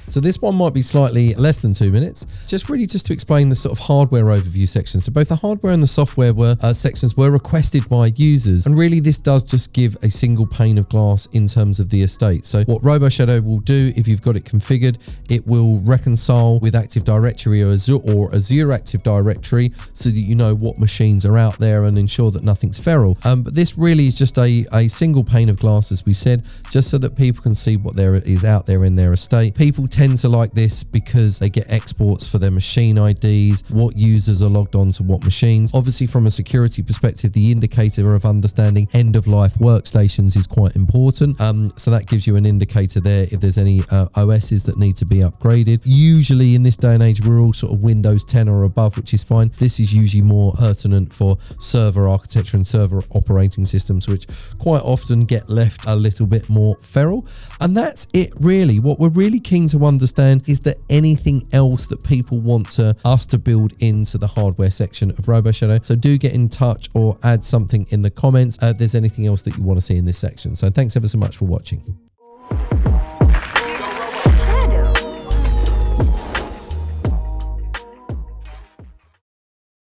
So this one might be slightly less than 2 minutes, just to explain the sort of hardware overview section. So both the hardware and the software sections were requested by users, and really this does just give a single pane of glass in terms of the estate. So what RoboShadow will do, if you've got it configured, it will reconcile with Active Directory or Azure Active Directory so that you know what machines are out there and ensure that nothing's feral. But this really is just a single pane of glass, as we said, just so that people can see what there is out there in their estate. People tend to like this because they get exports for their machine IDs, what users are logged on to what machines. Obviously, from a security perspective, the indicator of understanding end-of-life workstations is quite important. So that gives you an indicator there if there's any OSs that need to be upgraded. Usually in this day and age, we're all sort of Windows 10 or above, which is fine. This is usually more pertinent for server architecture and server operating systems, which quite often get left a little bit more feral. And that's it really. What we're really keen to understand is there anything else that people want us to build into the hardware section of RoboShadow. So do get in touch or add something in the comments if there's anything else that you want to see in this section. So thanks ever so much for watching.